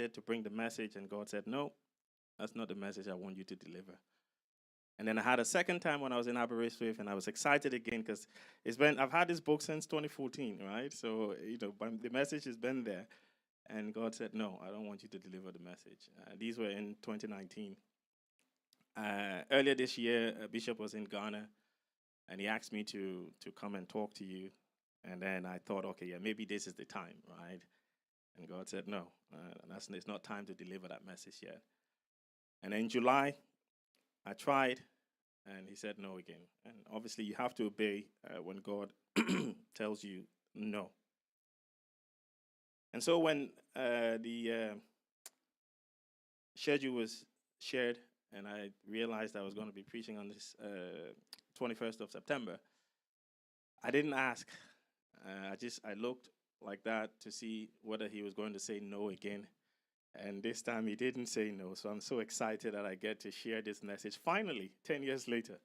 excited to bring the message, and God said, no, that's not the message I want you to deliver. And then I had a second time when I was in Aberystwyth, and I was excited again because I've had this book since 2014, right? So, the message has been there. And God said, no, I don't want you to deliver the message. These were in 2019. Earlier this year, Bishop was in Ghana, and he asked me to come and talk to you. And then I thought, okay, yeah, maybe this is the time, right? And God said, no, it's not time to deliver that message yet. And in July, I tried, and he said no again. And obviously, you have to obey when God tells you no. And so when the schedule was shared, and I realized I was going to be preaching on this 21st of September, I didn't ask. I looked like that to see whether he was going to say no again. And this time he didn't say no. So I'm so excited that I get to share this message finally, 10 years later.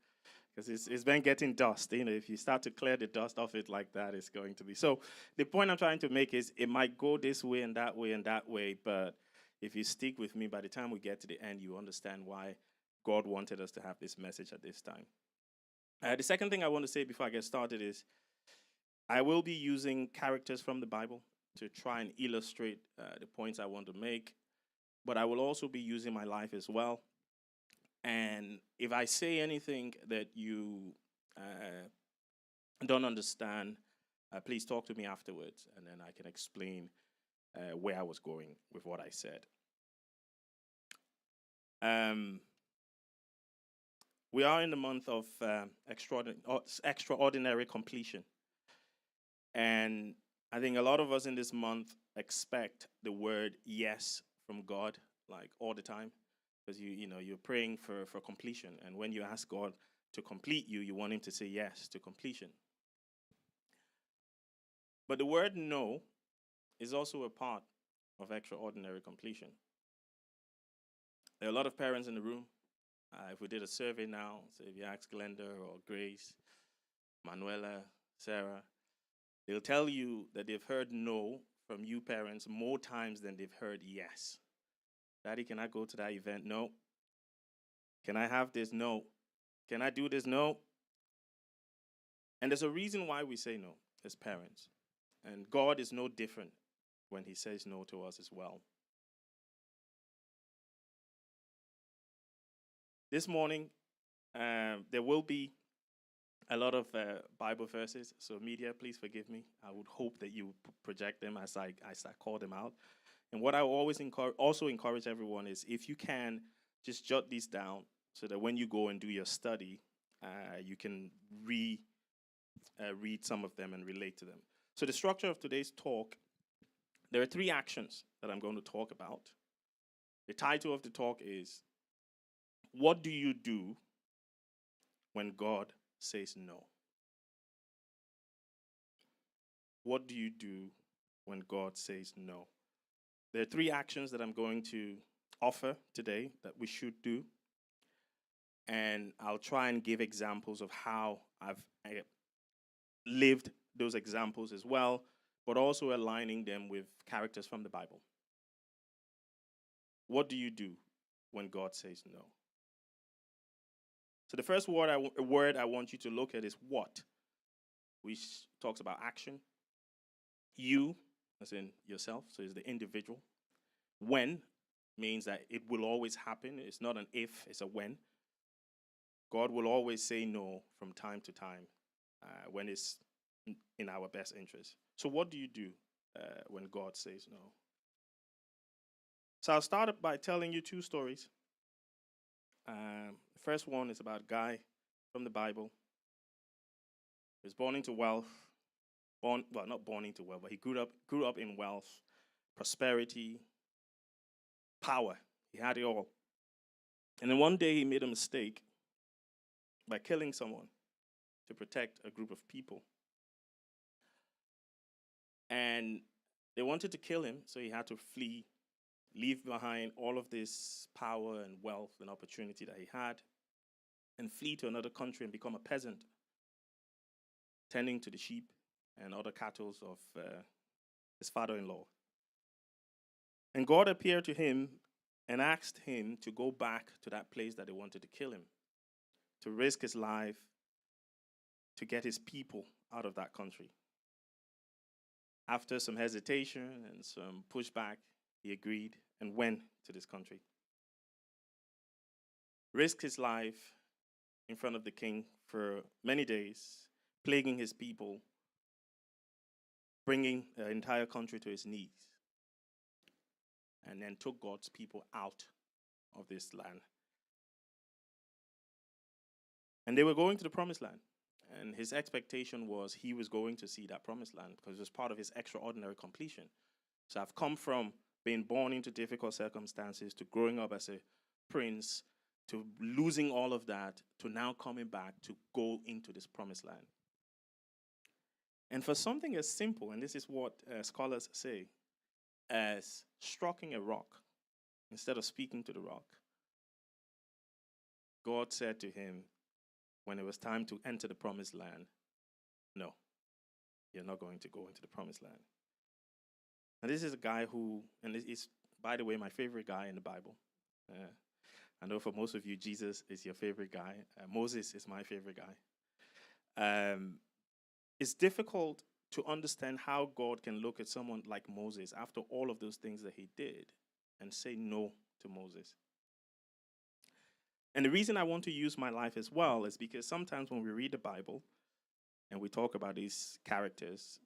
Because it's been getting dust. If you start to clear the dust off it like that, it's going to be. So the point I'm trying to make is it might go this way and that way and that way. But if you stick with me, by the time we get to the end, you understand why God wanted us to have this message at this time. The second thing I want to say before I get started is I will be using characters from the Bible to try and illustrate the points I want to make. But I will also be using my life as well. And if I say anything that you don't understand, please talk to me afterwards, and then I can explain where I was going with what I said. We are in the month of extraordinary completion. And I think a lot of us in this month expect the word yes from God, like all the time, because you're praying for completion, and when you ask God to complete you, you want him to say yes to completion. But the word no is also a part of extraordinary completion. There are a lot of parents in the room. If we did a survey now, so if you ask Glenda or Grace, Manuela, Sarah, they'll tell you that they've heard no from you parents more times than they've heard yes. Daddy, can I go to that event? No. Can I have this? No. Can I do this? No. And there's a reason why we say no as parents. And God is no different when he says no to us as well. This morning, there will be a lot of Bible verses. So media, please forgive me. I would hope that you project them as I call them out. And what I always encourage everyone is, if you can, just jot these down so that when you go and do your study, you can read some of them and relate to them. So the structure of today's talk, there are 3 actions that I'm going to talk about. The title of the talk is, what do you do when God says no? What do you do when God says no? There are 3 actions that I'm going to offer today that we should do. And I'll try and give examples of how I've lived those examples as well, but also aligning them with characters from the Bible. What do you do when God says no? So the first word I want you to look at is what, which talks about action. You, as in yourself, so it's the individual. When means that it will always happen. It's not an if, it's a when. God will always say no from time to time when it's in our best interest. So what do you do when God says no? So I'll start by telling you 2 stories. The first one is about a guy from the Bible. He was born into wealth. Not born into wealth, but he grew up in wealth, prosperity, power. He had it all. And then one day he made a mistake by killing someone to protect a group of people. And they wanted to kill him, so he had to flee, leave behind all of this power and wealth and opportunity that he had, and flee to another country and become a peasant, tending to the sheep and other cattle of his father-in-law. And God appeared to him and asked him to go back to that place that they wanted to kill him, to risk his life, to get his people out of that country. After some hesitation and some pushback, he agreed and went to this country. Risked his life in front of the king for many days, plaguing his people, bringing the entire country to its knees, and then took God's people out of this land. And they were going to the promised land. And his expectation was he was going to see that promised land because it was part of his extraordinary completion. So I've come from being born into difficult circumstances to growing up as a prince to losing all of that to now coming back to go into this promised land. And for something as simple, and this is what scholars say, as striking a rock instead of speaking to the rock, God said to him, when it was time to enter the promised land, no, you're not going to go into the promised land. And this is a guy who, and this is, by the way, my favorite guy in the Bible. I know for most of you, Jesus is your favorite guy. Moses is my favorite guy. It's difficult to understand how God can look at someone like Moses after all of those things that he did and say no to Moses. And the reason I want to use my life as well is because sometimes when we read the Bible and we talk about these characters,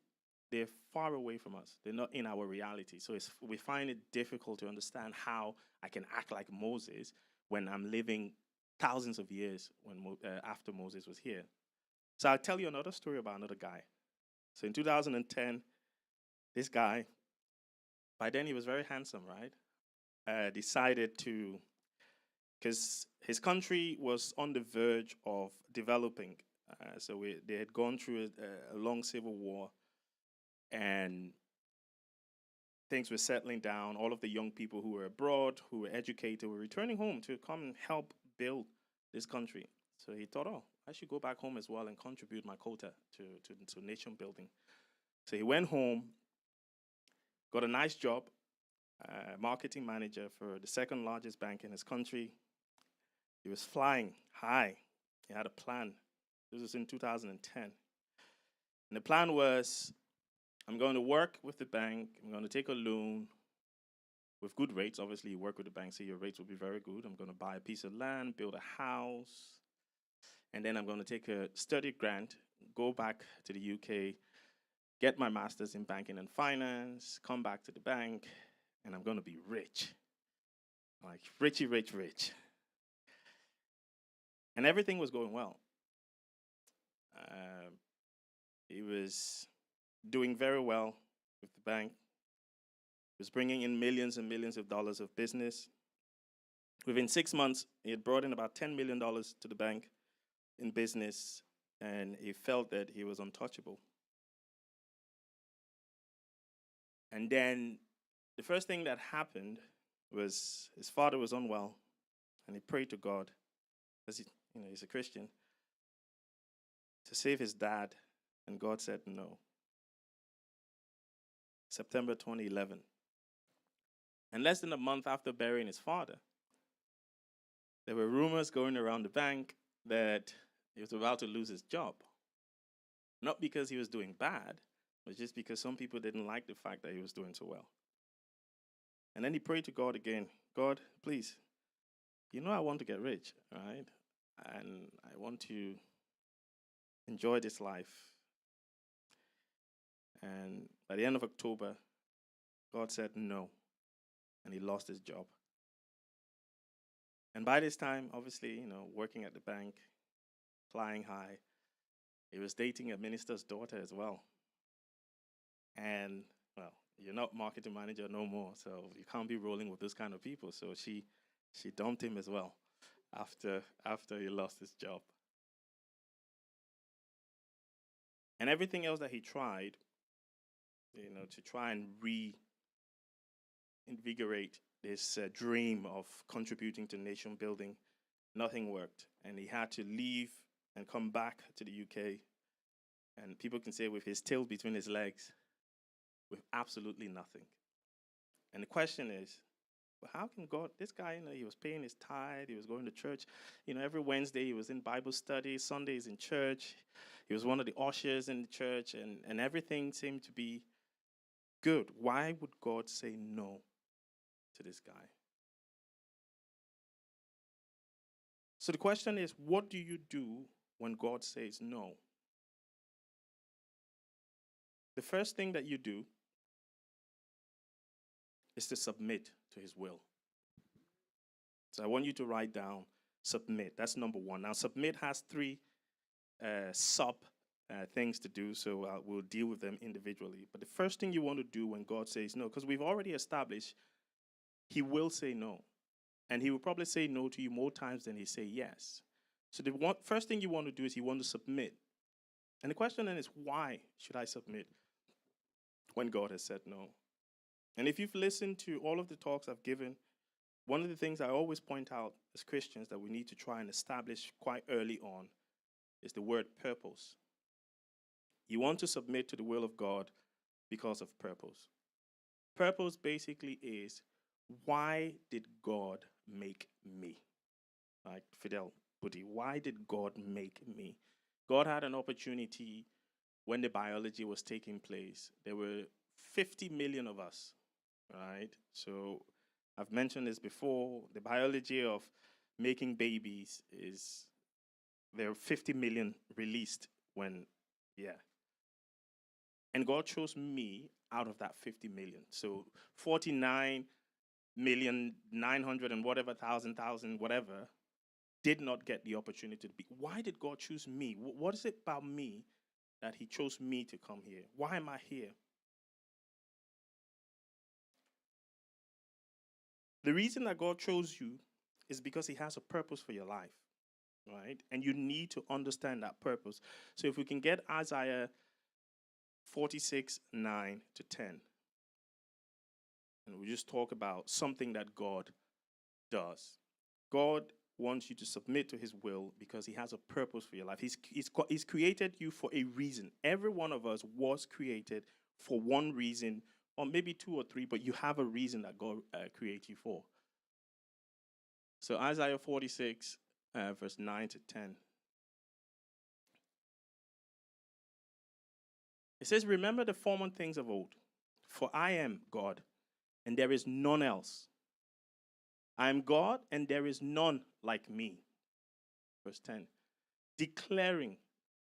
they're far away from us. They're not in our reality. So we find it difficult to understand how I can act like Moses when I'm living thousands of years after Moses was here. So I'll tell you another story about another guy. So in 2010, this guy, by then he was very handsome, right? Decided to, because his country was on the verge of developing. They had gone through a long civil war, and things were settling down. All of the young people who were abroad, who were educated, were returning home to come and help build this country. So he thought, I should go back home as well and contribute my quota to nation building. So he went home, got a nice job, marketing manager for the second largest bank in his country. He was flying high. He had a plan. This was in 2010. And the plan was, I'm going to work with the bank. I'm going to take a loan with good rates. Obviously, you work with the bank, so your rates will be very good. I'm going to buy a piece of land, build a house, and then I'm going to take a study grant, go back to the UK, get my master's in banking and finance, come back to the bank, and I'm going to be rich. Like, richy, rich, rich. And everything was going well. He was doing very well with the bank. He was bringing in millions and millions of dollars of business. Within 6 months, he had brought in about $10 million to the bank in business, and he felt that he was untouchable. And then the first thing that happened was his father was unwell, and he prayed to God, because he's a Christian, to save his dad, and God said no. September 2011. And less than a month after burying his father, there were rumors going around the bank that he was about to lose his job. Not because he was doing bad, but just because some people didn't like the fact that he was doing so well. And then he prayed to God again. God, please, I want to get rich, right? And I want to enjoy this life. And by the end of October, God said no, and he lost his job. And by this time, obviously, working at the bank, flying high, he was dating a minister's daughter as well. And, well, you're not marketing manager no more, so you can't be rolling with those kind of people. So she dumped him as well after he lost his job. And everything else that he tried, to try and reinvigorate this dream of contributing to nation building, nothing worked. And he had to leave and come back to the UK. And people can say with his tail between his legs, with absolutely nothing. And the question is, well, how can God, this guy, he was paying his tithe, he was going to church, every Wednesday he was in Bible study, Sundays in church, he was one of the ushers in the church, and everything seemed to be good. Why would God say no to this guy? So the question is, what do you do when God says no? The first thing that you do is to submit to his will. So I want you to write down submit. That's number one. Now, submit has three sub things to do, so we'll deal with them individually. But the first thing you want to do when God says no, because we've already established he will say no. And he will probably say no to you more times than he say yes. So the first thing you want to do is you want to submit. And the question then is, why should I submit when God has said no? And if you've listened to all of the talks I've given, one of the things I always point out as Christians that we need to try and establish quite early on is the word purpose. You want to submit to the will of God because of purpose. Purpose basically is, why did God make me? Like Fidel, Budy, why did God make me? God had an opportunity when the biology was taking place. There were 50 million of us, right? So I've mentioned this before. The biology of making babies is, there are 50 million released when, And God chose me out of that 50 million. So 49,900,000 and whatever, thousand, whatever, did not get the opportunity to be. Why did God choose me? What is it about me that he chose me to come here? Why am I here? The reason that God chose you is because he has a purpose for your life, right? And you need to understand that purpose. So if we can get Isaiah 46, 9 to 10. And we just talk about something that God does. God wants you to submit to his will because he has a purpose for your life. He's created you for a reason. Every one of us was created for one reason, or maybe two or three, but you have a reason that God created you for. So Isaiah 46, verse 9 to 10. It says, remember the former things of old, for I am God, and there is none else. I am God, and there is none like me. Verse 10. Declaring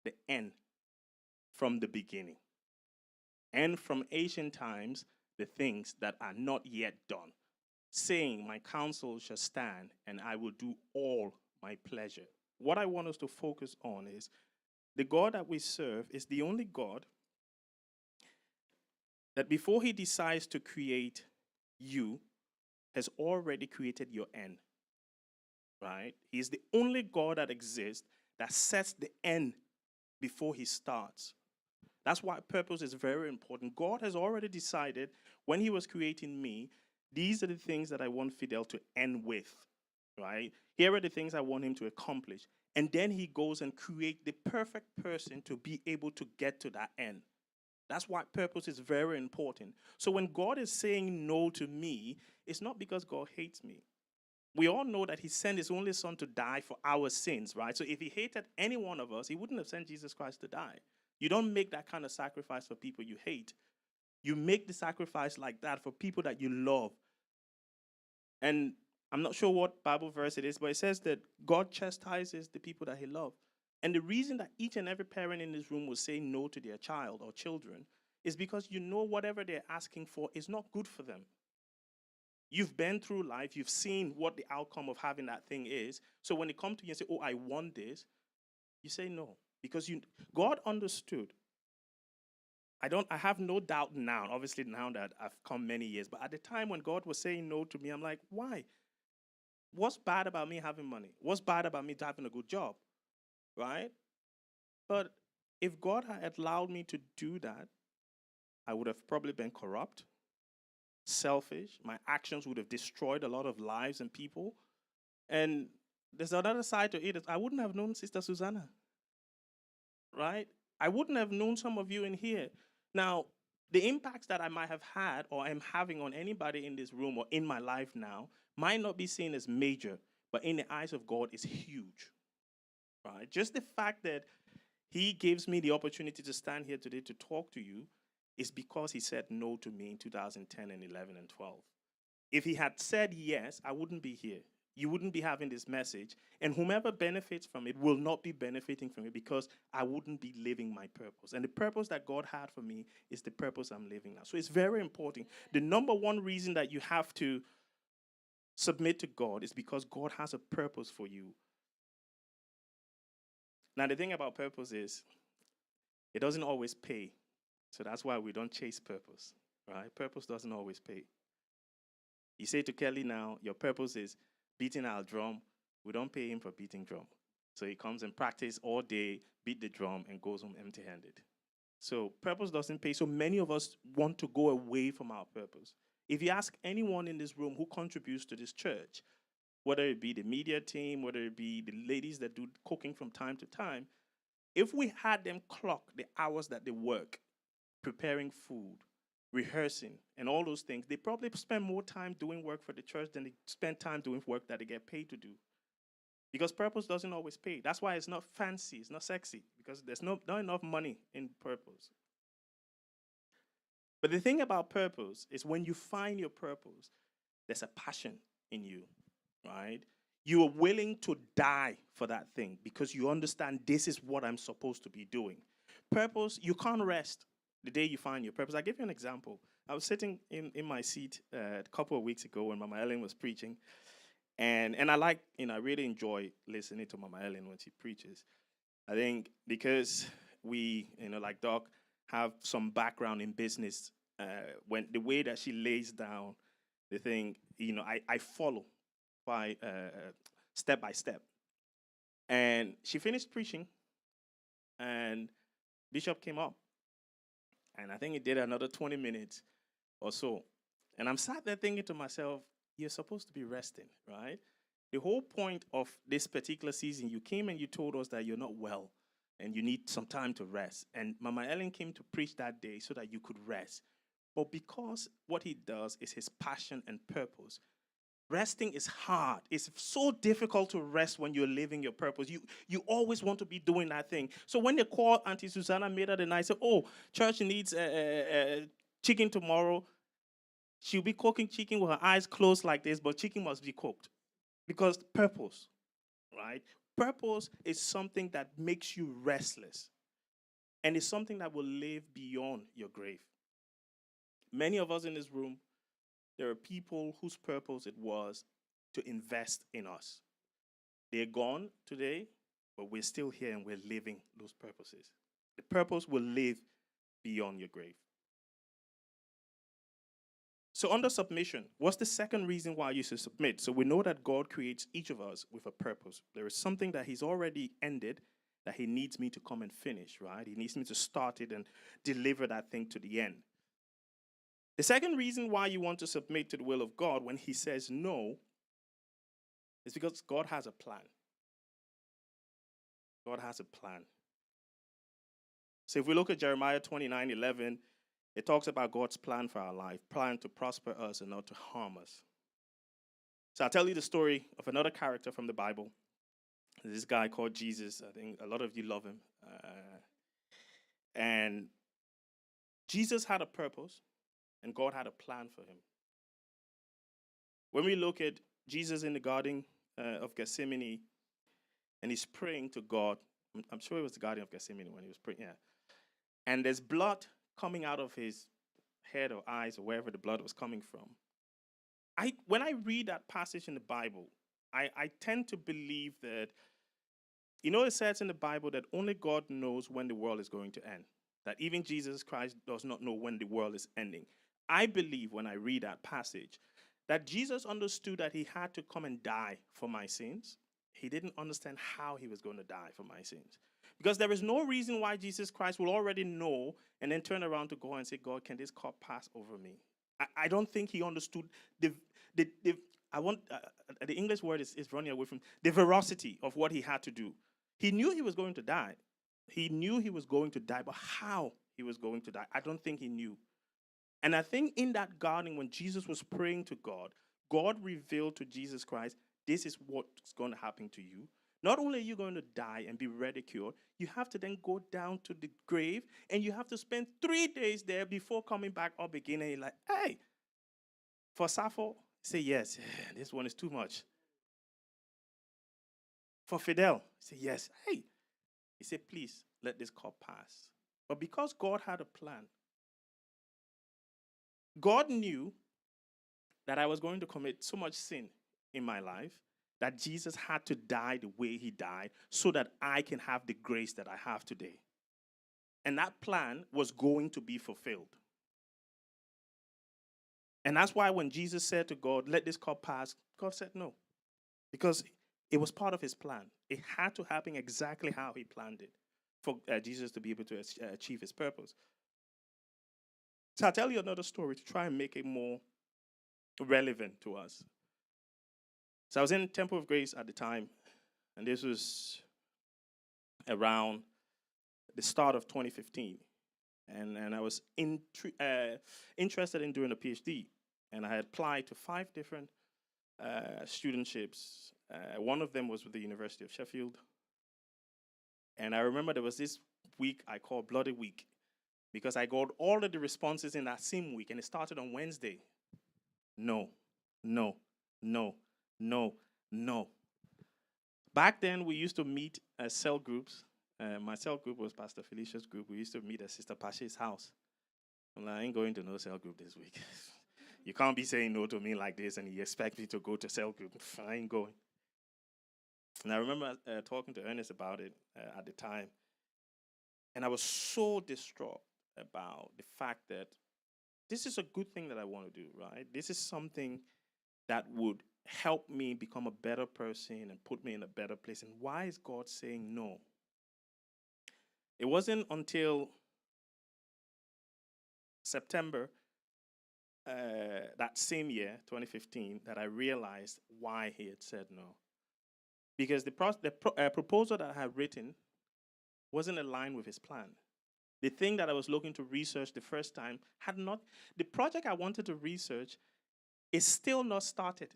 the end from the beginning, and from ancient times the things that are not yet done, saying, my counsel shall stand, and I will do all my pleasure. What I want us to focus on is the God that we serve is the only God that before he decides to create you, has already created your end, right? He's the only God that exists that sets the end before he starts. That's why purpose is very important. God has already decided when he was creating me, these are the things that I want Fidel to end with, right? Here are the things I want him to accomplish. And then he goes and creates the perfect person to be able to get to that end. That's why purpose is very important. So when God is saying no to me, it's not because God hates me. We all know that he sent his only son to die for our sins, right? So if he hated any one of us, he wouldn't have sent Jesus Christ to die. You don't make that kind of sacrifice for people you hate. You make the sacrifice like that for people that you love. And I'm not sure what Bible verse it is, but it says that God chastises the people that he loves. And the reason that each and every parent in this room will say no to their child or children is because you know whatever they're asking for is not good for them. You've been through life. You've seen what the outcome of having that thing is. So when they come to you and say, oh, I want this, you say no. Because God understood. I have no doubt now, obviously now that I've come many years, but at the time when God was saying no to me, I'm like, why? What's bad about me having money? What's bad about me having a good job? Right? But if God had allowed me to do that, I would have probably been corrupt, selfish. My actions would have destroyed a lot of lives and people. And there's another side to it. I wouldn't have known Sister Susanna. Right? I wouldn't have known some of you in here. Now, The impacts that I might have had or am having on anybody in this room or in my life now might not be seen as major, but in the eyes of God is huge. Right? Just the fact that he gives me the opportunity to stand here today to talk to you is because he said no to me in 2010 and 11 and 12. If he had said yes, I wouldn't be here. You wouldn't be having this message. And whomever benefits from it will not be benefiting from it because I wouldn't be living my purpose. And the purpose that God had for me is the purpose I'm living now. So it's very important. The number one reason that you have to submit to God is because God has a purpose for you. Now, the thing about purpose is it doesn't always pay. So that's why we don't chase purpose, right? Purpose doesn't always pay. You say to Kelly now, your purpose is beating our drum. We don't pay him for beating drum. So he comes and practice all day, beat the drum, and goes home empty-handed. So purpose doesn't pay. So many of us want to go away from our purpose. If you ask anyone in this room who contributes to this church, whether it be the media team, whether it be the ladies that do cooking from time to time, if we had them clock the hours that they work, preparing food, rehearsing, and all those things, they probably spend more time doing work for the church than they spend time doing work that they get paid to do. Because purpose doesn't always pay. That's why it's not fancy, it's not sexy, because there's not enough money in purpose. But the thing about purpose is when you find your purpose, there's a passion in you, right? You are willing to die for that thing because you understand this is what I'm supposed to be doing. Purpose, you can't rest the day you find your purpose. I'll give you an example. I was sitting in my seat a couple of weeks ago when Mama Ellen was preaching. And I like, I really enjoy listening to Mama Ellen when she preaches. I think because we, like Doc, have some background in business, when the way that she lays down the thing, I follow by step by step. And she finished preaching, and Bishop came up. And I think he did another 20 minutes or so. And I'm sat there thinking to myself, you're supposed to be resting, right? The whole point of this particular season, you came and you told us that you're not well and you need some time to rest. And Mama Ellen came to preach that day so that you could rest. But because what he does is his passion and purpose, resting is hard. It's so difficult to rest when you're living your purpose. You always want to be doing that thing. So when they called Auntie Susanna made the night, said, oh, church needs chicken tomorrow. She'll be cooking chicken with her eyes closed like this, but chicken must be cooked. Because purpose, right? Purpose is something that makes you restless. And it's something that will live beyond your grave. Many of us in this room, there are people whose purpose it was to invest in us. They're gone today, but we're still here and we're living those purposes. The purpose will live beyond your grave. So under submission, what's the second reason why you should submit? So we know that God creates each of us with a purpose. There is something that he's already ended that he needs me to come and finish, right? He needs me to start it and deliver that thing to the end. The second reason why you want to submit to the will of God when he says no is because God has a plan. God has a plan. So if we look at Jeremiah 29:11, it talks about God's plan for our life, plan to prosper us and not to harm us. So I'll tell you the story of another character from the Bible. This guy called Jesus. I think a lot of you love him. And Jesus had a purpose, and God had a plan for him. When we look at Jesus in the Garden of Gethsemane, and he's praying to God, I'm sure it was the Garden of Gethsemane when he was praying, yeah. And there's blood coming out of his head or eyes or wherever the blood was coming from. When I read that passage in the Bible, I tend to believe that, it says in the Bible that only God knows when the world is going to end. That even Jesus Christ does not know when the world is ending. I believe when I read that passage that Jesus understood that he had to come and die for my sins. He didn't understand how he was going to die for my sins. Because there is no reason why Jesus Christ will already know and then turn around to God and say, God, can this cup pass over me? I don't think he understood the English word is running away from the veracity of what he had to do. He knew he was going to die. He knew he was going to die, but how he was going to die, I don't think he knew. And I think in that garden, when Jesus was praying to God, God revealed to Jesus Christ, this is what's going to happen to you. Not only are you going to die and be ridiculed, you have to then go down to the grave and you have to spend 3 days there before coming back up again. And you're like, hey, for Sappho, say yes, this one is too much. For Fidel, say yes, hey. He said, please let this cup pass. But because God had a plan, God knew that I was going to commit so much sin in my life that Jesus had to die the way he died so that I can have the grace that I have today. And that plan was going to be fulfilled. And that's why when Jesus said to God, let this cup pass, God said no. Because it was part of his plan. It had to happen exactly how he planned it for Jesus to be able to achieve his purpose. So I'll tell you another story to try and make it more relevant to us. So I was in Temple of Grace at the time, and this was around the start of 2015. And I was interested in doing a PhD, and I had applied to 5 different studentships. One of them was with the University of Sheffield. And I remember there was this week I called Bloody Week, because I got all of the responses in that same week, and it started on Wednesday. No, no, no, no, no. Back then, we used to meet as cell groups. My cell group was Pastor Felicia's group. We used to meet at Sister Pashe's house. I'm like, I ain't going to no cell group this week. You can't be saying no to me like this and you expect me to go to cell group. I ain't going. And I remember talking to Ernest about it at the time. And I was so distraught about the fact that this is a good thing that I want to do, right? This is something that would help me become a better person and put me in a better place. And why is God saying no? It wasn't until September that same year, 2015, that I realized why he had said no. Because the proposal that I had written wasn't aligned with his plan. The thing that I was looking to research the first time the project I wanted to research is still not started,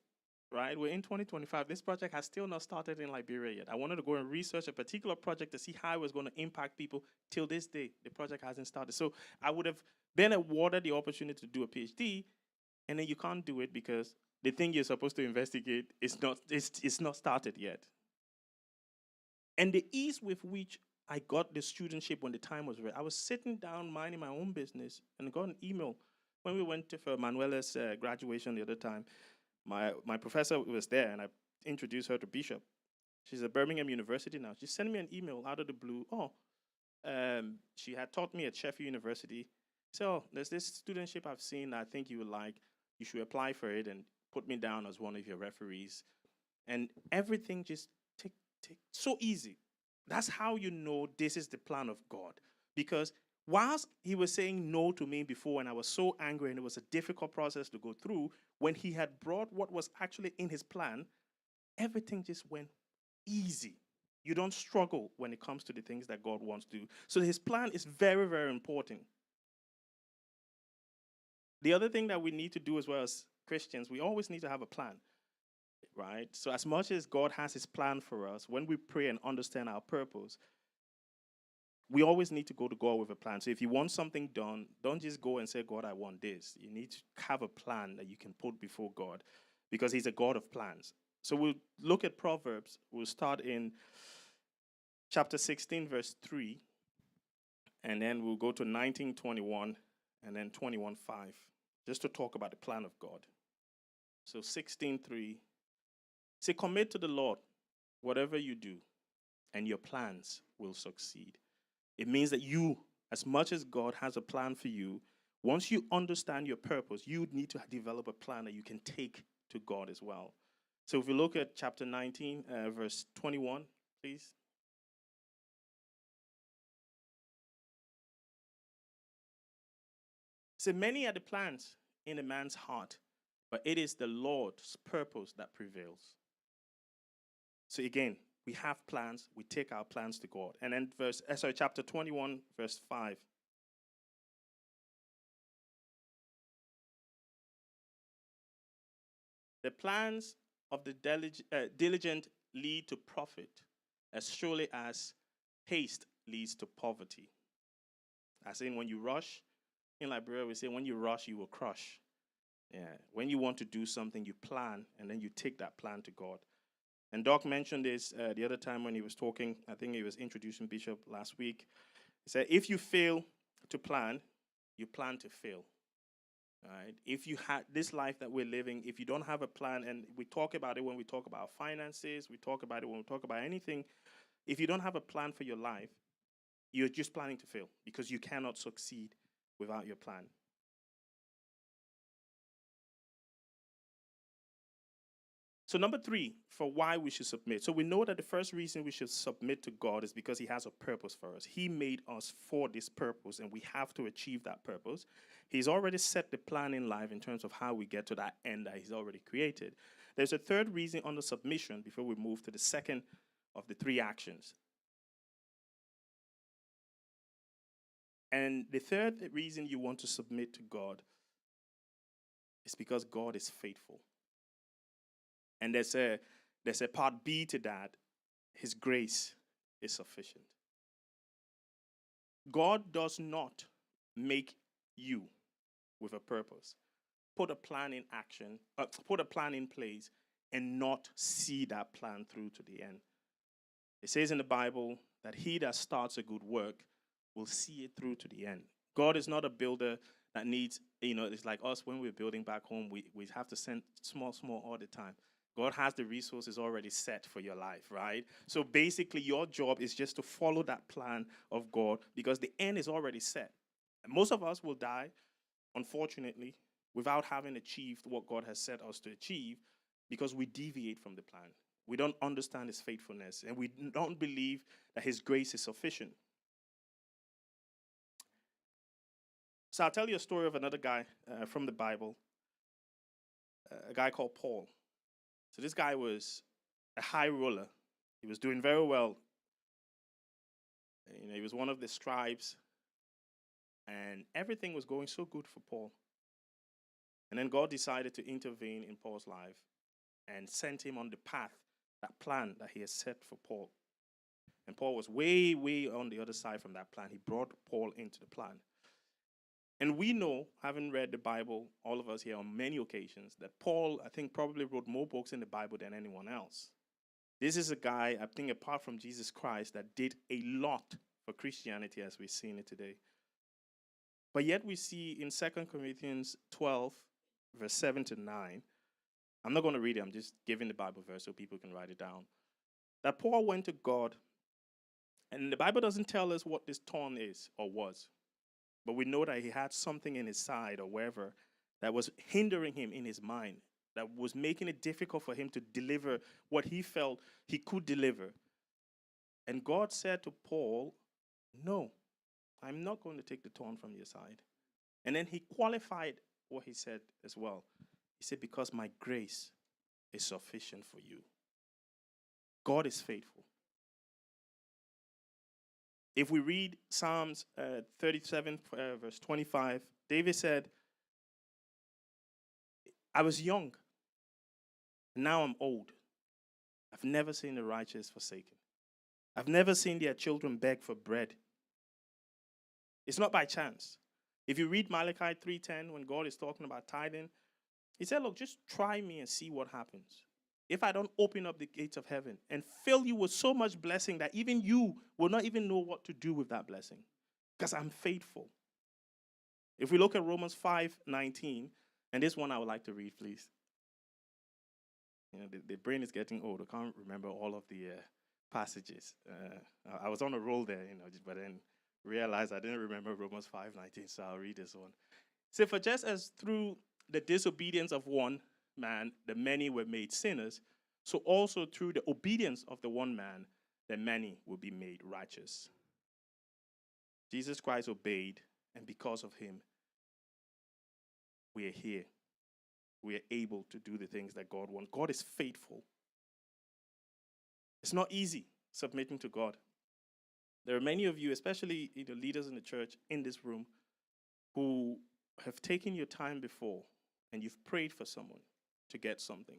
right? We're in 2025. This project has still not started in Liberia yet. I wanted to go and research a particular project to see how it was going to impact people. Till this day, the project hasn't started. So I would have been awarded the opportunity to do a PhD, and then you can't do it because the thing you're supposed to investigate is not started yet. And the ease with which I got the studentship when the time was right, I was sitting down minding my own business and got an email when we went for Manuela's graduation the other time. My professor was there, and I introduced her to Bishop. She's at Birmingham University now. She sent me an email out of the blue. She had taught me at Sheffield University. So there's this studentship I've seen that I think you would like. You should apply for it and put me down as one of your referees. And everything just tick, so easy. That's how you know this is the plan of God. Because whilst he was saying no to me before, and I was so angry, and it was a difficult process to go through, when he had brought what was actually in his plan, everything just went easy. You don't struggle when it comes to the things that God wants to do. So his plan is very, very important. The other thing that we need to do as well as Christians, we always need to have a plan, right? So as much as God has his plan for us, when we pray and understand our purpose, we always need to go to God with a plan. So if you want something done, don't just go and say, God, I want this. You need to have a plan that you can put before God, because he's a God of plans. So we'll look at Proverbs. We'll start in chapter 16, verse 3, and then we'll go to 19:21, and then 21:5, just to talk about the plan of God. So 16:3, say, commit to the Lord whatever you do, and your plans will succeed. It means that you, as much as God has a plan for you, once you understand your purpose, you need to develop a plan that you can take to God as well. So if we look at chapter 19, verse 21, please. So many are the plans in a man's heart, but it is the Lord's purpose that prevails. So again, we have plans, we take our plans to God. And then chapter 21, verse 5. The plans of the diligent lead to profit as surely as haste leads to poverty. As in, when you rush, in Liberia, we say, when you rush, you will crush. Yeah. When you want to do something, you plan, and then you take that plan to God. And Doc mentioned this the other time when he was talking. I think he was introducing Bishop last week. He said, if you fail to plan, you plan to fail. Right? If you had this life that we're living, if you don't have a plan, and we talk about it when we talk about finances, we talk about it when we talk about anything, if you don't have a plan for your life, you're just planning to fail because you cannot succeed without your plan. So number 3, for why we should submit. So we know that the first reason we should submit to God is because he has a purpose for us. He made us for this purpose, and we have to achieve that purpose. He's already set the plan in life in terms of how we get to that end that he's already created. There's a third reason under submission before we move to the second of the 3 actions. And the third reason you want to submit to God is because God is faithful. And there's a part B to that. His grace is sufficient. God does not make you with a purpose, put a plan in action, put a plan in place, and not see that plan through to the end. It says in the Bible that he that starts a good work will see it through to the end. God is not a builder that needs, it's like us when we're building back home, we have to send small all the time. God has the resources already set for your life, right? So basically, your job is just to follow that plan of God because the end is already set. And most of us will die, unfortunately, without having achieved what God has set us to achieve because we deviate from the plan. We don't understand his faithfulness, and we don't believe that his grace is sufficient. So I'll tell you a story of another guy from the Bible, a guy called Paul. So this guy was a high roller. He was doing very well. He was one of the scribes, and everything was going so good for Paul. And then God decided to intervene in Paul's life and sent him on the path, that plan that he had set for Paul. And Paul was way, way on the other side from that plan. He brought Paul into the plan. And we know, having read the Bible, all of us here on many occasions, that Paul, I think, probably wrote more books in the Bible than anyone else. This is a guy, I think, apart from Jesus Christ, that did a lot for Christianity as we've seen it today. But yet we see in 2 Corinthians 12, verse 7 to 9, I'm not going to read it, I'm just giving the Bible verse so people can write it down, that Paul went to God, and the Bible doesn't tell us what this thorn is or was. But we know that he had something in his side or wherever that was hindering him in his mind, that was making it difficult for him to deliver what he felt he could deliver. And God said to Paul, no, I'm not going to take the thorn from your side. And then he qualified what he said as well. He said, because my grace is sufficient for you. God is faithful. If we read Psalms 37, verse 25, David said, I was young, and now I'm old. I've never seen the righteous forsaken. I've never seen their children beg for bread. It's not by chance. If you read Malachi 3:10, when God is talking about tithing, he said, look, just try me and see what happens. If I don't open up the gates of heaven and fill you with so much blessing that even you will not even know what to do with that blessing, because I'm faithful. If we look at Romans 5:19, and this one I would like to read, please. The brain is getting old. I can't remember all of the passages. I was on a roll there, but then realized I didn't remember Romans 5:19, so I'll read this one. So, for just as through the disobedience of one man, the many were made sinners, so also through the obedience of the one man, the many will be made righteous. Jesus Christ obeyed, and because of him, we are here. We are able to do the things that God wants. God is faithful. It's not easy submitting to God. There are many of you, especially leaders in the church in this room, who have taken your time before and you've prayed for someone to get something.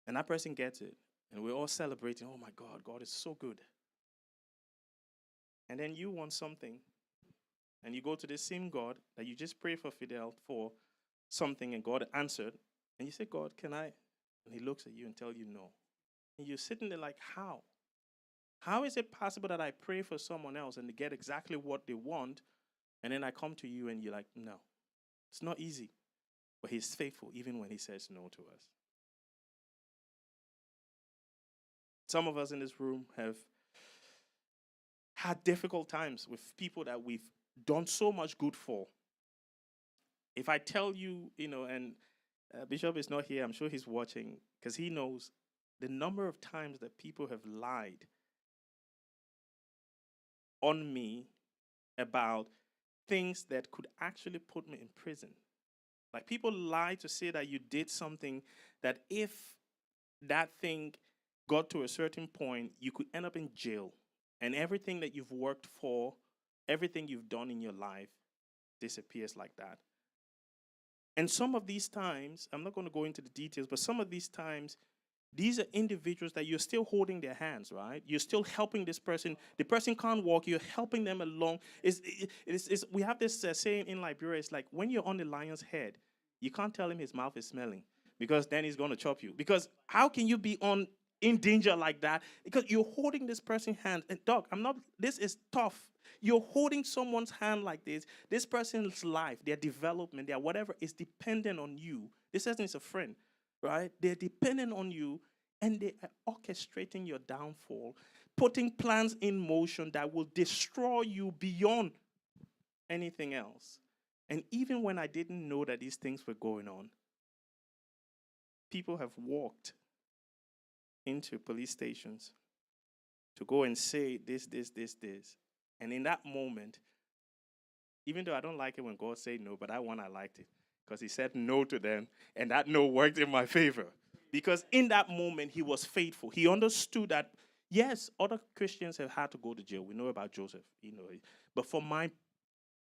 And that person gets it. And we're all celebrating, oh my God, God is so good. And then you want something. And you go to the same God that you just prayed for Fidel for something and God answered. And you say, God, can I? And he looks at you and tells you no. And you're sitting there like, how? How is it possible that I pray for someone else and they get exactly what they want, and then I come to you and you're like, no. It's not easy. But he's faithful even when he says no to us. Some of us in this room have had difficult times with people that we've done so much good for. If I tell you, and Bishop is not here, I'm sure he's watching, because he knows the number of times that people have lied on me about things that could actually put me in prison. Like, people lie to say that you did something that if that thing got to a certain point, you could end up in jail. And everything that you've worked for, everything you've done in your life disappears like that. And some of these times, I'm not going to go into the details, but some of these times, these are individuals that you're still holding their hands, right? You're still helping this person. The person can't walk. You're helping them along. We have this saying in Liberia, it's like when you're on the lion's head, you can't tell him his mouth is smelling because then he's going to chop you. Because how can you be in danger like that? Because you're holding this person's hand. And Doc, this is tough. You're holding someone's hand like this. This person's life, their development, their whatever is dependent on you. This person is a friend. Right? They're dependent on you, and they are orchestrating your downfall, putting plans in motion that will destroy you beyond anything else. And even when I didn't know that these things were going on, people have walked into police stations to go and say this. And in that moment, even though I don't like it when God said no, but I liked it. Because he said no to them, and that no worked in my favor. Because in that moment, he was faithful. He understood that, yes, other Christians have had to go to jail. We know about Joseph, But for my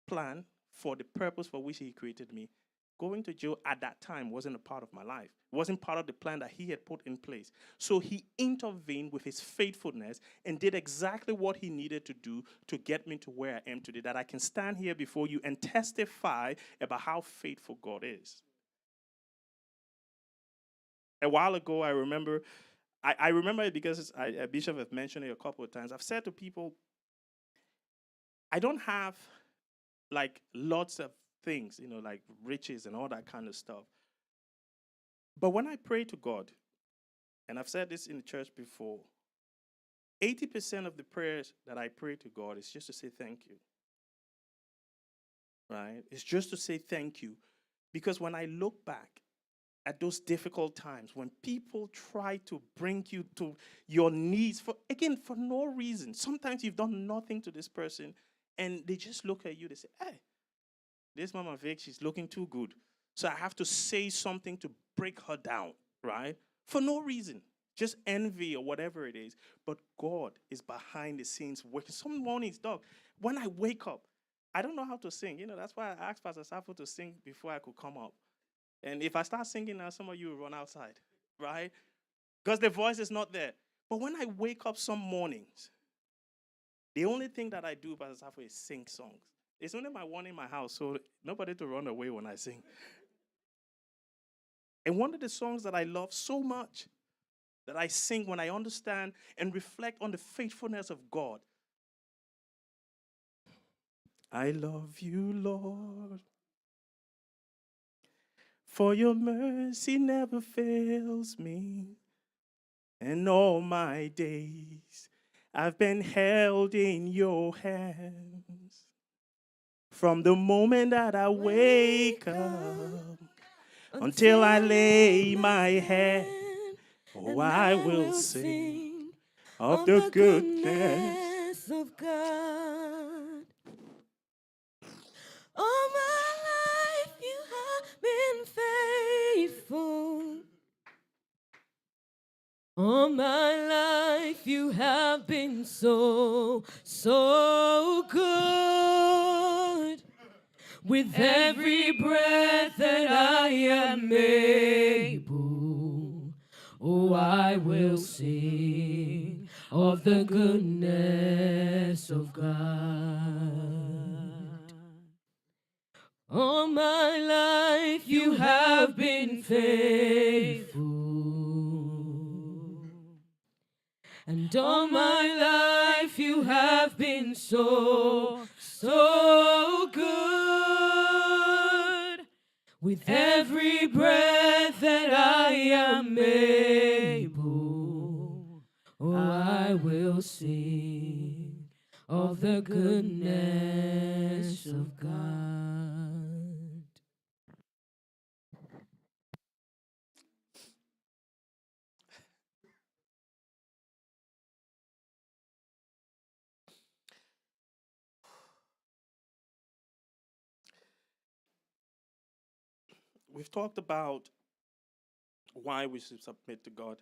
plan, for the purpose for which he created me, going to jail at that time wasn't a part of my life. It wasn't part of the plan that he had put in place. So he intervened with his faithfulness and did exactly what he needed to do to get me to where I am today, that I can stand here before you and testify about how faithful God is. A while ago, I remember it because Bishop has mentioned it a couple of times. I've said to people, I don't have like lots of things, like riches and all that kind of stuff. But when I pray to God, and I've said this in the church before, 80% of the prayers that I pray to God is just to say thank you. Right? It's just to say thank you. Because when I look back at those difficult times, when people try to bring you to your knees, for no reason. Sometimes you've done nothing to this person, and they just look at you, they say, hey, this Mama Vic, she's looking too good. So I have to say something to break her down, right? For no reason. Just envy or whatever it is. But God is behind the scenes working. Some mornings, Doc, when I wake up, I don't know how to sing. That's why I asked Pastor Safo to sing before I could come up. And if I start singing now, some of you will run outside, right? Because the voice is not there. But when I wake up some mornings, the only thing that I do, Pastor Safo, is sing songs. It's only my one in my house, so nobody to run away when I sing. And one of the songs that I love so much, that I sing when I understand and reflect on the faithfulness of God. I love you, Lord, for your mercy never fails me. And all my days I've been held in your hands. From the moment that I wake up until I lay my head, oh, I will sing of the goodness of God. All my life you have been faithful. All my life you have been so, so good. With every breath that I am able, oh, I will sing of the goodness of God. All my life you have been faithful, and all my life you have been so, so good. With every breath that I am able, oh, I will sing of the goodness of God. We've talked about why we should submit to God,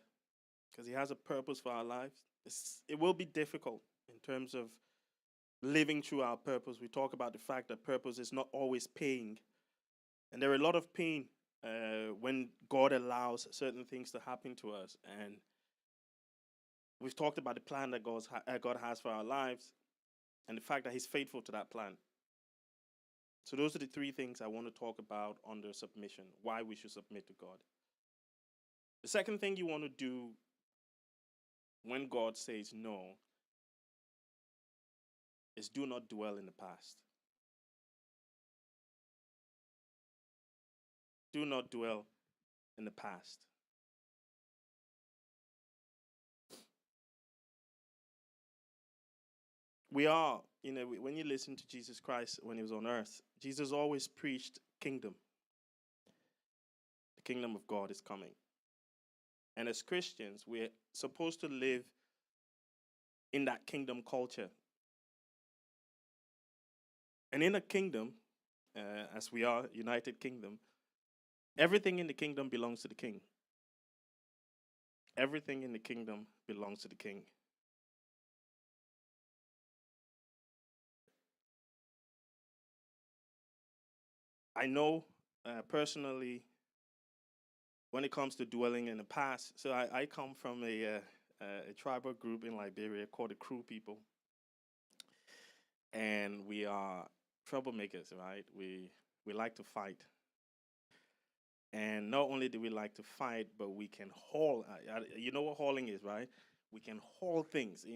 because He has a purpose for our lives. It will be difficult in terms of living through our purpose. We talk about the fact that purpose is not always paying, and there are a lot of pain when God allows certain things to happen to us. And we've talked about the plan that God has for our lives, and the fact that He's faithful to that plan. So those are the three things I want to talk about under submission, why we should submit to God. The second thing you want to do when God says no is do not dwell in the past. Do not dwell in the past. We are, when you listen to Jesus Christ when He was on earth, Jesus always preached kingdom. The kingdom of God is coming. And as Christians, we're supposed to live in that kingdom culture. And in a kingdom, as we are, United Kingdom, everything in the kingdom belongs to the king. Everything in the kingdom belongs to the king. I know personally, when it comes to dwelling in the past, so I come from a tribal group in Liberia called the Kru people. And we are troublemakers, right? We like to fight. And not only do we like to fight, but we can haul. You know what hauling is, right? We can haul things.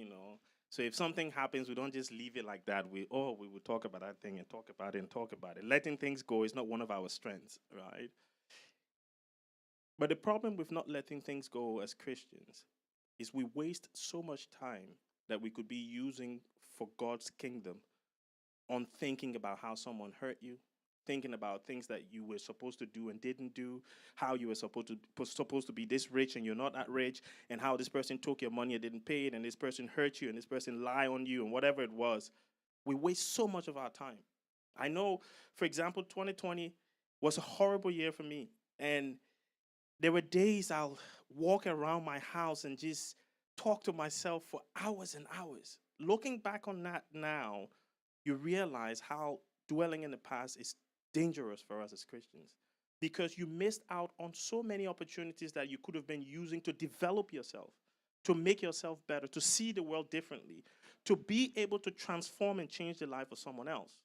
So if something happens, we don't just leave it like that. We will talk about that thing and talk about it and talk about it. Letting things go is not one of our strengths, right? But the problem with not letting things go as Christians is we waste so much time that we could be using for God's kingdom on thinking about how someone hurt you, thinking about things that you were supposed to do and didn't do, how you were supposed to be this rich and you're not that rich, and how this person took your money and didn't pay it, and this person hurt you, and this person lied on you, and whatever it was. We waste so much of our time. I know, for example, 2020 was a horrible year for me, and there were days I'll walk around my house and just talk to myself for hours and hours. Looking back on that now, you realize how dwelling in the past is dangerous for us as Christians, because you missed out on so many opportunities that you could have been using to develop yourself, to make yourself better, to see the world differently, to be able to transform and change the life of someone else.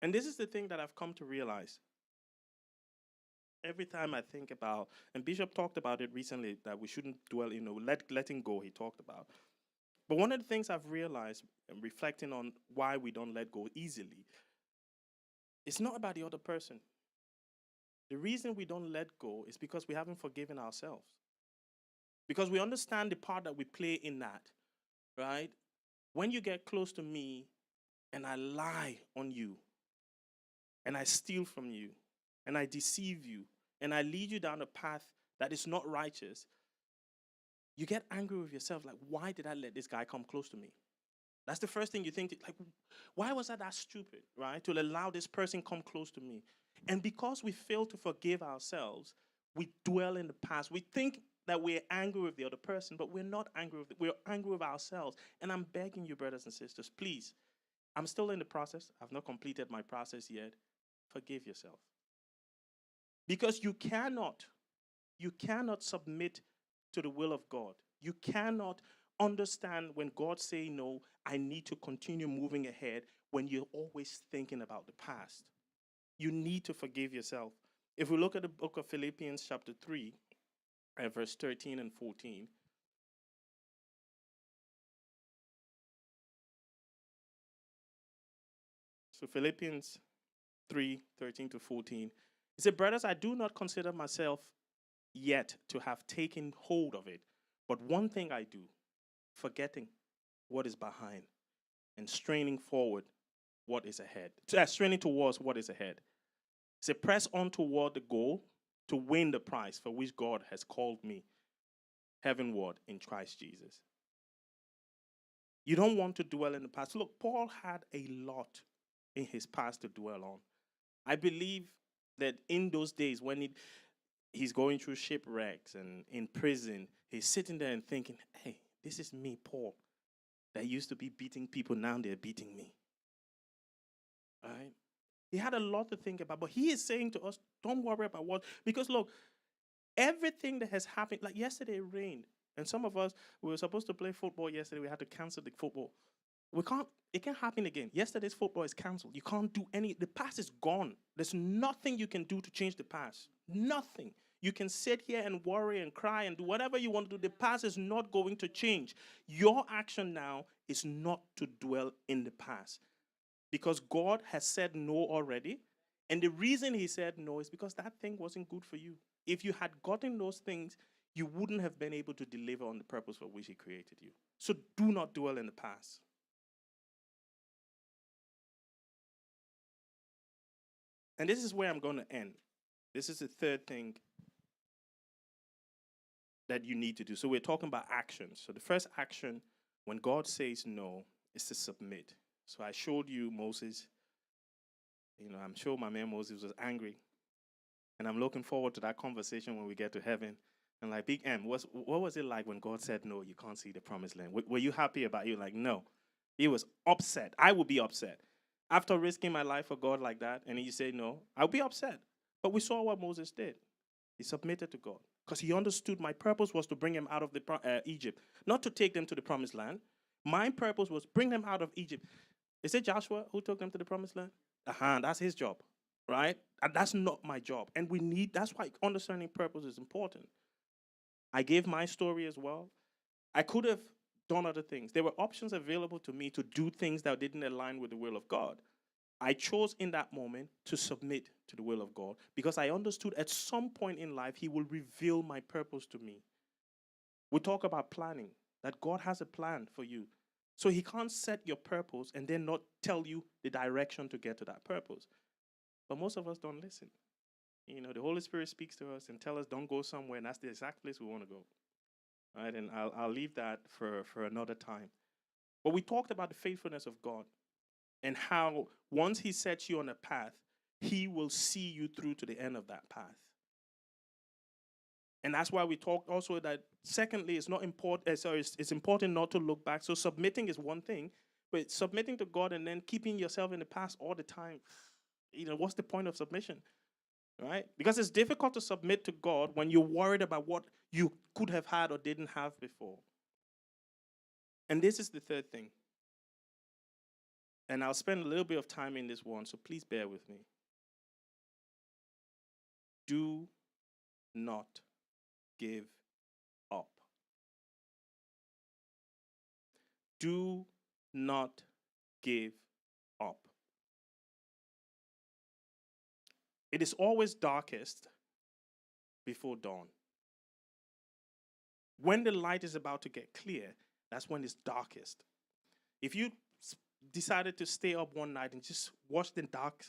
And this is the thing that I've come to realize. Every time I think about, and Bishop talked about it recently, that we shouldn't dwell, letting go, he talked about. But one of the things I've realized, and reflecting on why we don't let go easily, it's not about the other person. The reason we don't let go is because we haven't forgiven ourselves. Because we understand the part that we play in that, right? When you get close to me and I lie on you, and I steal from you, and I deceive you, and I lead you down a path that is not righteous, you get angry with yourself, like, why did I let this guy come close to me? That's the first thing you think, like, why was I that stupid, right? To allow this person come close to me. And because we fail to forgive ourselves, we dwell in the past. We think that we're angry with the other person, but we're not angry we're angry with ourselves. And I'm begging you, brothers and sisters, please, I'm still in the process. I've not completed my process yet. Forgive yourself. Because you cannot submit to the will of God. You cannot understand when God say no, I need to continue moving ahead when you're always thinking about the past. You need to forgive yourself. If we look at the book of Philippians chapter 3, verse 13 and 14. So Philippians 3, 13 to 14. He said, brothers, I do not consider myself yet to have taken hold of it. But one thing I do, forgetting what is behind and straining forward what is ahead. Straining towards what is ahead. Say, press on toward the goal to win the prize for which God has called me heavenward in Christ Jesus. You don't want to dwell in the past. Look, Paul had a lot in his past to dwell on. I believe that in those days when he's going through shipwrecks and in prison, he's sitting there and thinking, hey, this is me, Paul, that used to be beating people, now they're beating me. All right? He had a lot to think about, but he is saying to us, don't worry about what, because look, everything that has happened, like yesterday it rained, and some of us, we were supposed to play football yesterday, we had to cancel the football. It can't happen again. Yesterday's football is canceled. You can't do the past is gone. There's nothing you can do to change the past. Nothing. You can sit here and worry and cry and do whatever you want to do. The past is not going to change. Your action now is not to dwell in the past. Because God has said no already. And the reason he said no is because that thing wasn't good for you. If you had gotten those things, you wouldn't have been able to deliver on the purpose for which he created you. So do not dwell in the past. And this is where I'm going to end. This is the third thing that you need to do. So we're talking about actions. So the first action, when God says no, is to submit. So I showed you Moses. I'm sure my man Moses was angry. And I'm looking forward to that conversation when we get to heaven. And like, Big M, what was it like when God said, no, you can't see the promised land? Were you happy about it? Like, no. He was upset. I would be upset. After risking my life for God like that, and he said no, I'll be upset. But we saw what Moses did. He submitted to God because he understood my purpose was to bring him out of Egypt, not to take them to the promised land. My purpose was bring them out of Egypt. Is it Joshua who took them to the promised land? That's his job, right? And that's not my job. And that's why understanding purpose is important. I gave my story as well. I could have done other things. There were options available to me to do things that didn't align with the will of God. I chose in that moment to submit to the will of God because I understood at some point in life he will reveal my purpose to me. We talk about planning, that God has a plan for you. So he can't set your purpose and then not tell you the direction to get to that purpose. But most of us don't listen. The Holy Spirit speaks to us and tells us don't go somewhere, and that's the exact place we want to go. All right, and I'll leave that for another time. But we talked about the faithfulness of God and how once he sets you on a path, he will see you through to the end of that path. And that's why we talked also that secondly, it's not important. It's important not to look back. So submitting is one thing, but submitting to God and then keeping yourself in the past all the time, what's the point of submission? Right? Because it's difficult to submit to God when you're worried about what you could have had or didn't have before. And this is the third thing. And I'll spend a little bit of time in this one, so please bear with me. Do not give up. Do not give up. It is always darkest before dawn. When the light is about to get clear, that's when it's darkest. If you decided to stay up one night and just watch the dark,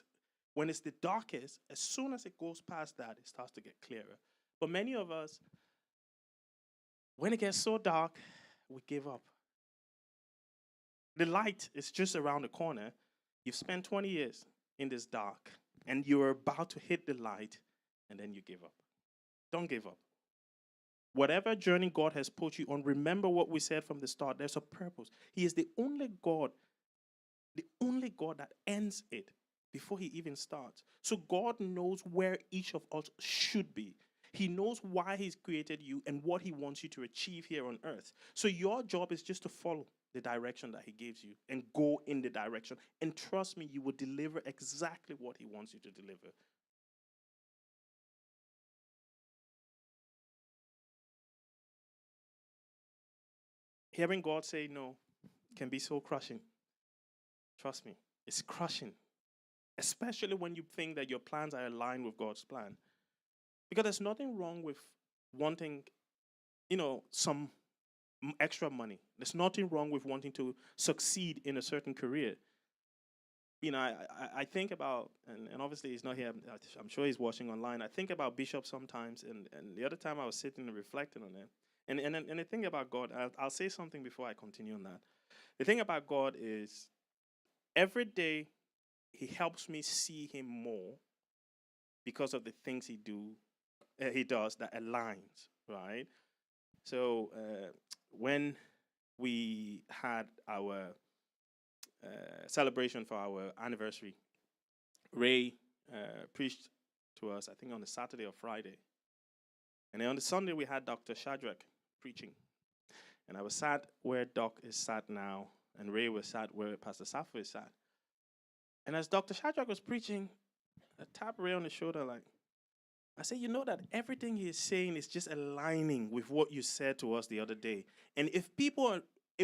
when it's the darkest, as soon as it goes past that, it starts to get clearer. But many of us, when it gets so dark, we give up. The light is just around the corner. You've spent 20 years in this dark, and you're about to hit the light, and then you give up. Don't give up. Whatever journey God has put you on, remember what we said from the start. There's a purpose. He is the only God The only God that ends it before he even starts. So God knows where each of us should be. He knows why he's created you and what he wants you to achieve here on earth. So your job is just to follow the direction that he gives you and go in the direction. And trust me, you will deliver exactly what he wants you to deliver. Hearing God say no can be so crushing. Trust me, it's crushing. Especially when you think that your plans are aligned with God's plan. Because there's nothing wrong with wanting, some extra money. There's nothing wrong with wanting to succeed in a certain career. I think about, and obviously he's not here, I'm sure he's watching online. I think about Bishop sometimes, and the other time I was sitting and reflecting on it. And the thing about God, I'll say something before I continue on that. The thing about God is every day he helps me see him more because of the things he does that aligns, right? So when we had our celebration for our anniversary, Ray preached to us, I think on the Saturday or Friday. And then on the Sunday, we had Dr. Shadrach preaching. And I was sat where Doc is sat now, and Ray was sat where Pastor Safo is sat. And as Dr. Shadrach was preaching, I tapped Ray on the shoulder like, I said, you know that everything he is saying is just aligning with what you said to us the other day. And if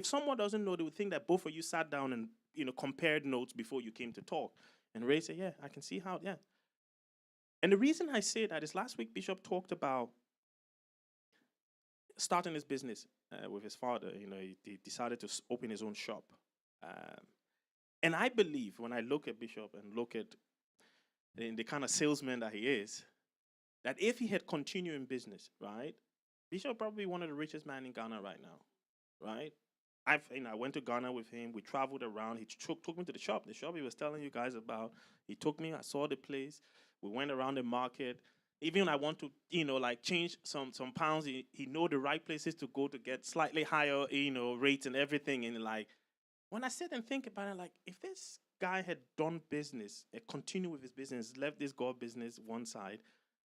someone doesn't know, they would think that both of you sat down and compared notes before you came to talk. And Ray said, yeah, I can see how, yeah. And the reason I say that is last week Bishop talked about starting his business with his father. He decided to open his own shop. And I believe when I look at Bishop and look at the kind of salesman that he is, that if he had continued in business, right, Bishop probably one of the richest men in Ghana right now, right? I went to Ghana with him. We traveled around. He took me to the shop he was telling you guys about. He took me. I saw the place. We went around the market. Even when I want to, change some pounds, he know the right places to go to get slightly higher, rates and everything. And when I sit and think about it, like if this guy had done business, continued with his business, left this God business one side,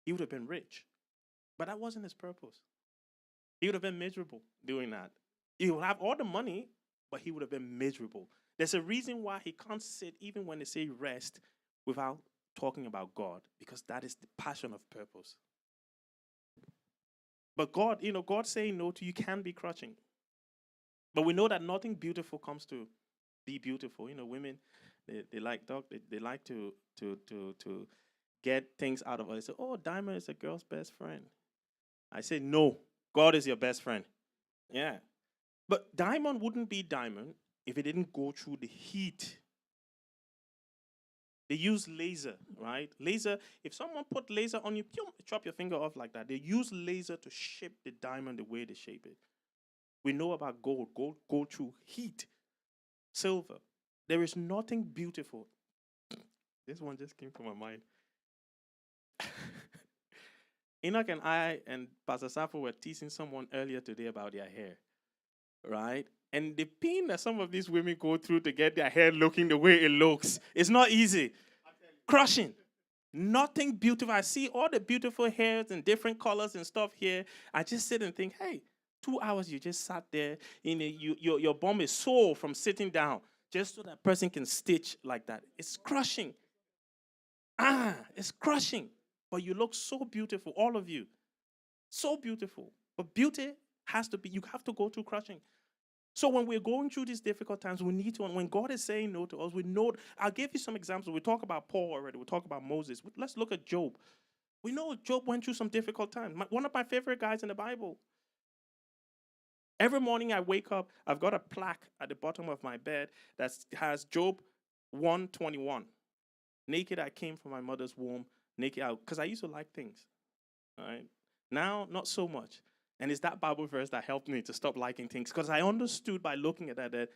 he would have been rich. But that wasn't his purpose. He would have been miserable doing that. He would have all the money, but he would have been miserable. There's a reason why he can't sit, even when they say rest, without talking about God, because that is the passion of purpose. But God, God saying no to you can be crushing. But we know that nothing beautiful comes to be beautiful. Women, they like they like to get things out of us. They say, oh, Diamond is a girl's best friend. I say, no, God is your best friend. Yeah. But Diamond wouldn't be Diamond if it didn't go through the heat. They use laser, right? Laser, if someone put laser on you, chop your finger off like that. They use laser to shape the diamond the way they shape it. We know about gold. Gold go through heat. Silver. There is nothing beautiful. This one just came to my mind. Enoch and I and Pastor Safo were teasing someone earlier today about their hair, right? And the pain that some of these women go through to get their hair looking the way it looks, it's not easy. Crushing. Nothing beautiful. I see all the beautiful hairs and different colors and stuff here. I just sit and think, hey, 2 hours you just sat there, your bum is sore from sitting down just so that person can stitch like that. It's crushing. It's crushing. But you look so beautiful, all of you. So beautiful. But beauty has to be, you have to go through crushing. So when we're going through these difficult times, we need to, and when God is saying no to us, we know. I'll give you some examples. We talk about Paul already. We talk about Moses. Let's look at Job. We know Job went through some difficult times. One of my favorite guys in the Bible. Every morning I wake up, I've got a plaque at the bottom of my bed that has Job 1:21. Naked I came from my mother's womb, naked out. Because I used to like things. All right. Now, not so much. And it's that Bible verse that helped me to stop liking things. Because I understood by looking at that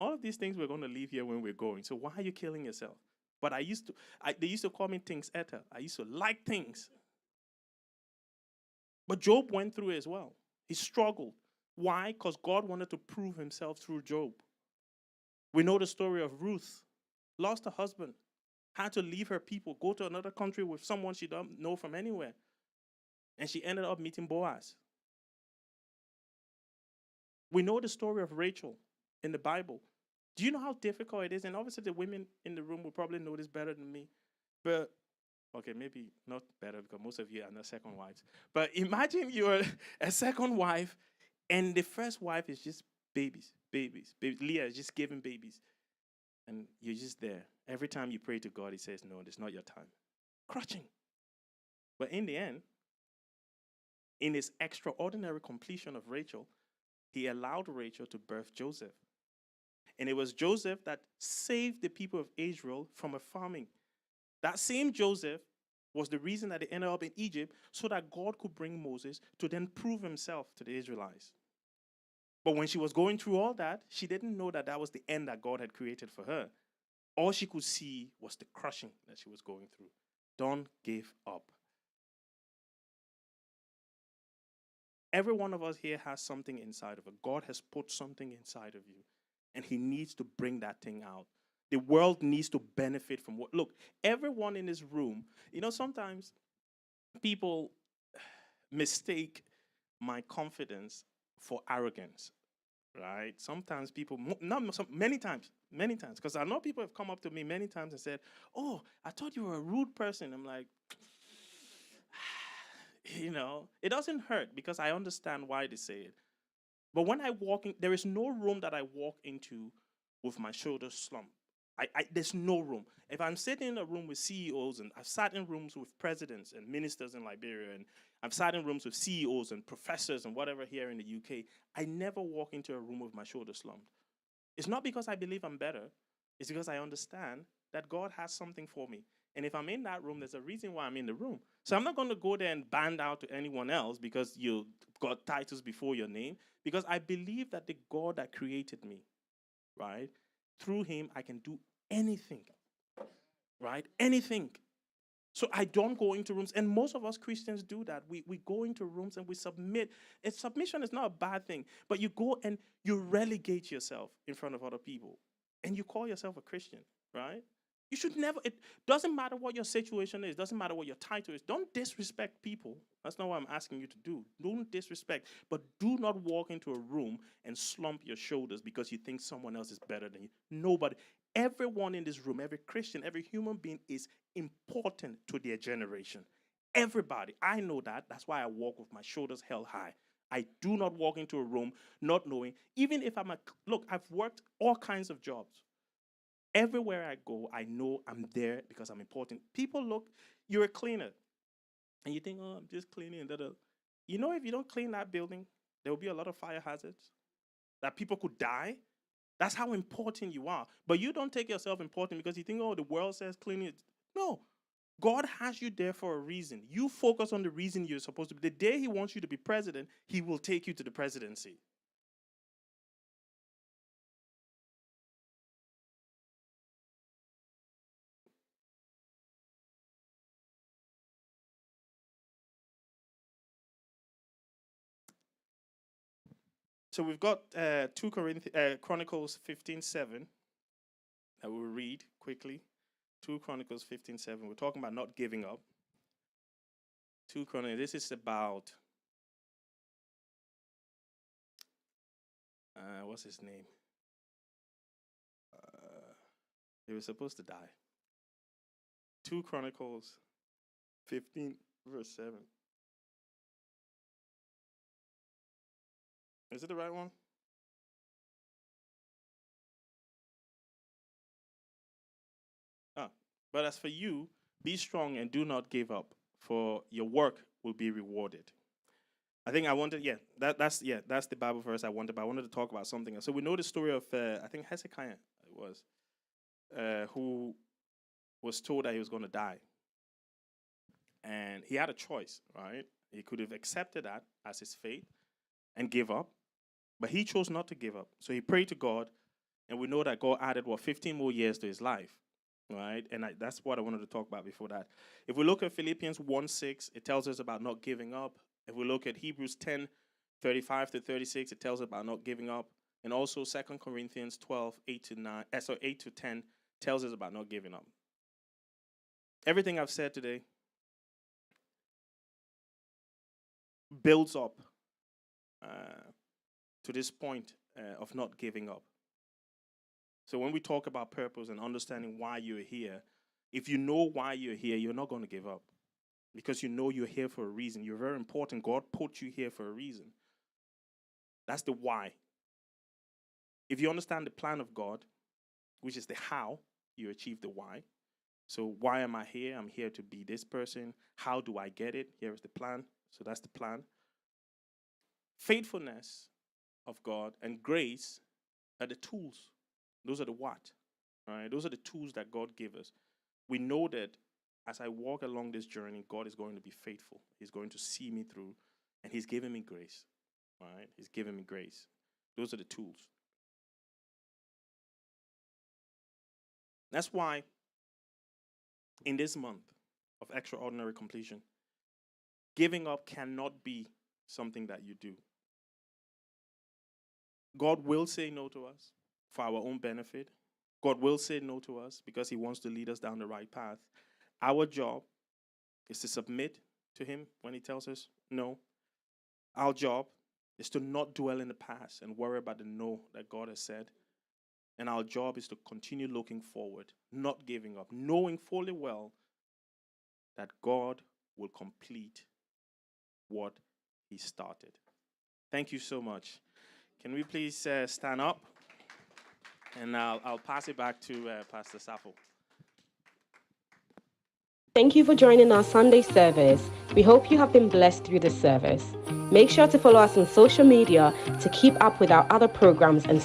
all of these things we're going to leave here when we're going. So why are you killing yourself? But they used to call me things etter. I used to like things. But Job went through it as well. He struggled. Why? Because God wanted to prove himself through Job. We know the story of Ruth, lost her husband, had to leave her people, go to another country with someone she don't know from anywhere. And she ended up meeting Boaz. We know the story of Rachel in the Bible. Do you know how difficult it is? And obviously the women in the room will probably know this better than me. But, okay, maybe not better because most of you are not second wives. But imagine you're a second wife and the first wife is just babies. Leah is just giving babies. And you're just there. Every time you pray to God, he says, no, it's not your time. Crouching. But in the end, in his extraordinary completion of Rachel, he allowed Rachel to birth Joseph. And it was Joseph that saved the people of Israel from a famine. That same Joseph was the reason that they ended up in Egypt so that God could bring Moses to then prove himself to the Israelites. But when she was going through all that, she didn't know that that was the end that God had created for her. All she could see was the crushing that she was going through. Don't give up. Every one of us here has something inside of it. God has put something inside of you, and he needs to bring that thing out. The world needs to benefit from what. Look, everyone in this room, sometimes people mistake my confidence for arrogance, right? Sometimes people, many times, because I know people have come up to me many times and said, oh, I thought you were a rude person. I'm like, it doesn't hurt because I understand why they say it. But when I walk in, there is no room that I walk into with my shoulders slumped. There's no room. If I'm sitting in a room with CEOs, and I've sat in rooms with presidents and ministers in Liberia, and I've sat in rooms with CEOs and professors and whatever here in the UK, I never walk into a room with my shoulders slumped. It's not because I believe I'm better. It's because I understand that God has something for me. And if I'm in that room, there's a reason why I'm in the room. So I'm not going to go there and band out to anyone else because you got titles before your name. Because I believe that the God that created me, right, through him, I can do anything, right? Anything. So I don't go into rooms. And most of us Christians do that. We go into rooms and we submit. And submission is not a bad thing. But you go and you relegate yourself in front of other people. And you call yourself a Christian, right? You should never, it doesn't matter what your situation is, doesn't matter what your title is. Don't disrespect people. That's not what I'm asking you to do. Don't disrespect, but do not walk into a room and slump your shoulders because you think someone else is better than you. Nobody, everyone in this room, every Christian, every human being is important to their generation. Everybody, I know that. That's why I walk with my shoulders held high. I do not walk into a room not knowing, even if look, I've worked all kinds of jobs. Everywhere I go, I know I'm there because I'm important. People look, you're a cleaner. And you think, oh, I'm just cleaning. If you don't clean that building, there will be a lot of fire hazards. That people could die. That's how important you are. But you don't take yourself important because you think, oh, the world says cleaning it. No. God has you there for a reason. You focus on the reason you're supposed to be. The day he wants you to be president, he will take you to the presidency. So we've got 2 Chronicles 15:7 that we'll read quickly. 2 Chronicles 15:7. We're talking about not giving up. 2 Chronicles. This is about what's his name? He was supposed to die. 2 Chronicles 15 verse 7. Is it the right one? But as for you, be strong and do not give up, for your work will be rewarded. I think I wanted, that's the Bible verse I wanted, but I wanted to talk about something else. So we know the story of, I think Hezekiah it was, who was told that he was going to die. And he had a choice, right? He could have accepted that as his fate and give up, but he chose not to give up. So he prayed to God, and we know that God added, 15 more years to his life. Right, and that's what I wanted to talk about before that. If we look at Philippians 1:6, it tells us about not giving up. If we look at Hebrews 10:35 to 36, it tells us about not giving up. And also 2 Corinthians 12, 8 to 10 tells us about not giving up. Everything I've said today builds up to this point of not giving up. So when we talk about purpose and understanding why you're here, if you know why you're here, you're not going to give up. Because you know you're here for a reason. You're very important. God put you here for a reason. That's the why. If you understand the plan of God, which is the how, you achieve the why. So why am I here? I'm here to be this person. How do I get it? Here is the plan. So that's the plan. Faithfulness of God and grace are the tools. Those are the what. Right? Those are the tools that God gave us. We know that as I walk along this journey, God is going to be faithful. He's going to see me through, and He's giving me grace. Right? He's giving me grace. Those are the tools. That's why in this month of extraordinary completion, giving up cannot be something that you do. God will say no to us for our own benefit. God will say no to us because He wants to lead us down the right path. Our job is to submit to Him when He tells us no. Our job is to not dwell in the past and worry about the no that God has said. And our job is to continue looking forward, not giving up, knowing fully well that God will complete what He started. Thank you so much. Can we please stand up? And I'll pass it back to Pastor Safo. Thank you for joining our Sunday service. We hope you have been blessed through this service. Make sure to follow us on social media to keep up with our other programs and